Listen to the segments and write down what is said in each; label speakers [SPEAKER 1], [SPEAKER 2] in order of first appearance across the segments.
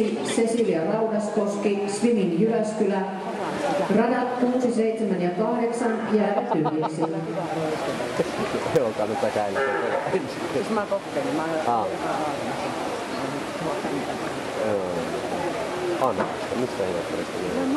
[SPEAKER 1] 6 Cecilia Raudaskoski, Swimin Jyväskylä. Radat 6, 7 ja 8 jäävät tyhjiksi.
[SPEAKER 2] Joo, kannattaa käydä.
[SPEAKER 3] Jos mä kokkelin, mä
[SPEAKER 2] Anna, mistä helppoista niin?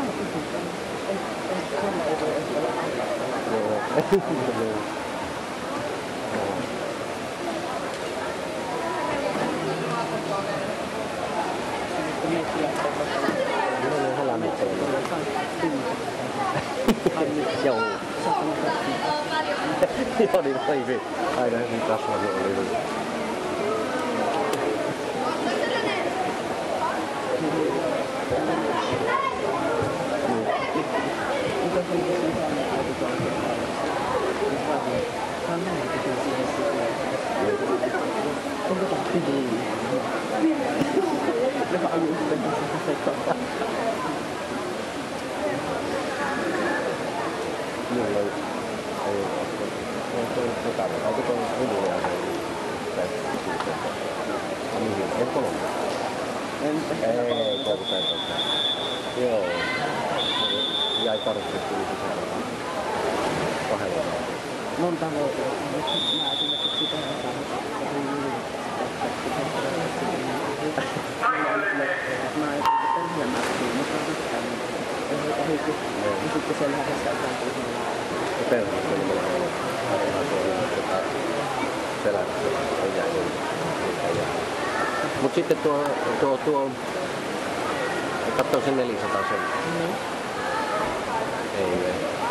[SPEAKER 2] Joo. Joo, niin on hyvin. Aina hyvin kasvanut oli hyvin. Joo. Jäi tarvitsemaan kahdella.
[SPEAKER 3] Monta vuotta. Mä esimerkiksi sitä sitten sen lähdessä
[SPEAKER 2] perheessä oli mulla ollut selässä on jäänyt. Mut sitten tuo katsoin sen 400 sen.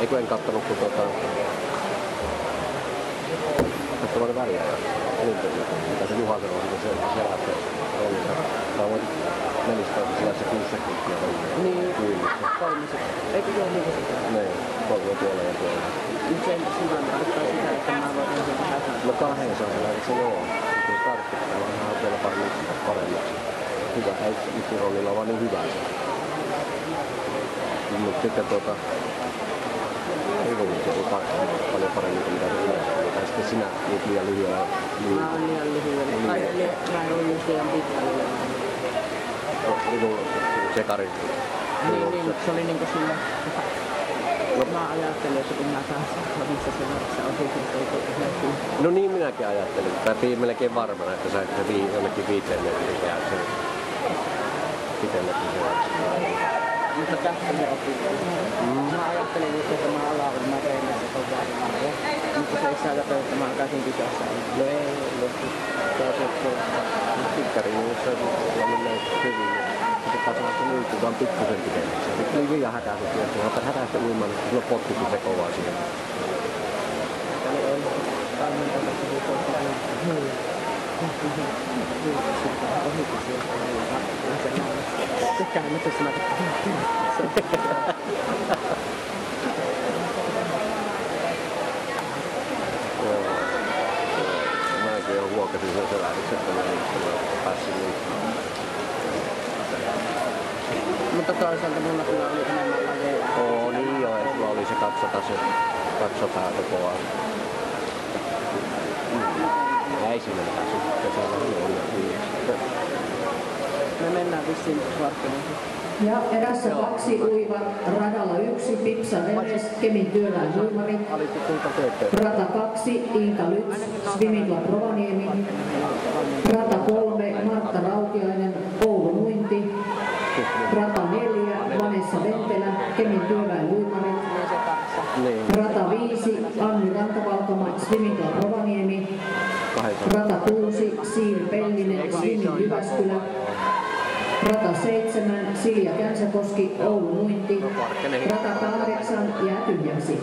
[SPEAKER 2] Eikö en kattonut kun katsomaan väliä. Mitä se Juha sanoi, että se selässä oli. Mä voin 400 selässä 6 sekuntia.
[SPEAKER 3] Niin, 3 sekuntia. Eikö tuo niin sitä?
[SPEAKER 2] Niin, 3 tuolla ja tuolla.
[SPEAKER 3] Nyt sen silloin tarkoittaa sitä, että mä voin sen vähän.
[SPEAKER 2] No 200 se joo. Sitten tarkistaa vähän vielä paremmaksi. Hyvä, ei yksirollilla vaan niin hyvä se. Mut sitten ei voinut se paljon paremmin kuin mitä se yleensä oli. Tai sitten sinä olet liian lyhyellä.
[SPEAKER 3] Mä oon liian lyhyellä. Mä oon just liian pitkällä.
[SPEAKER 2] Sekari.
[SPEAKER 3] Niin, mutta se oli niinku sillä. Mä ajattelin, että kun mä taas missä se varassa on,
[SPEAKER 2] no niin minäkin ajattelin. Tai melkein varmana, että sait se jonnekin 5 metriä käy sen. Pitemmäkin se varassa.
[SPEAKER 3] Mutta tästä me opin. Mä ajattelin, että tämä ala-urma reenissä on varmaan. Mutta se ei saa että mä alkaisin kisassa. No ei ollut.
[SPEAKER 2] Pikkari, jos se menee hyvin. Sitten taas se liikkuu vaan pikkusen pitemmäksi. Sitten oli liian hätäisesti. Jos mä otan hätäisesti uimaan, niin silloin potkikin se kovaa siihen.
[SPEAKER 3] Eli on valmentamassa
[SPEAKER 2] Mäkin jo huokasin sen selähdyksen, että mä päässin liikkumaan.
[SPEAKER 3] Mutta toisaalta mulla kyllä oli enemmän lajeja.
[SPEAKER 2] Oo, niin joo, että sulla oli se 200 koko ajan. Ei siinä mitään sitten, se on
[SPEAKER 3] me mennään vissiin varttuneen.
[SPEAKER 1] Ja erässä 2 uiva, radalla 1 Pipsa Veres, Kemin työläin huimari. Rata 2 Inka Lyts, Swimingla Rovaniemi. Rata 3 Martta Rautiainen, Oulu Muinti. Rata 4 Vanessa Ventelä, Kemin työläin huimari. Rata 5 Anni Rantavalkama, Swimingla Rovaniemi. Rata 6 Siiri Pellinen, Swimin Jyväskylä. Rata 7 Silja Känsäkoski, Oulu Muinti. Rata 8 jää tyhjäksi.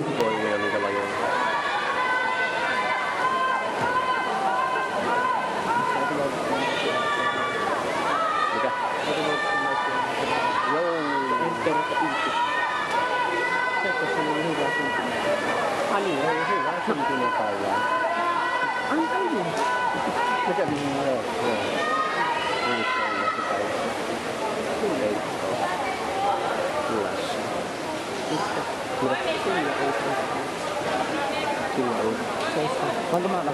[SPEAKER 3] Quanto mais?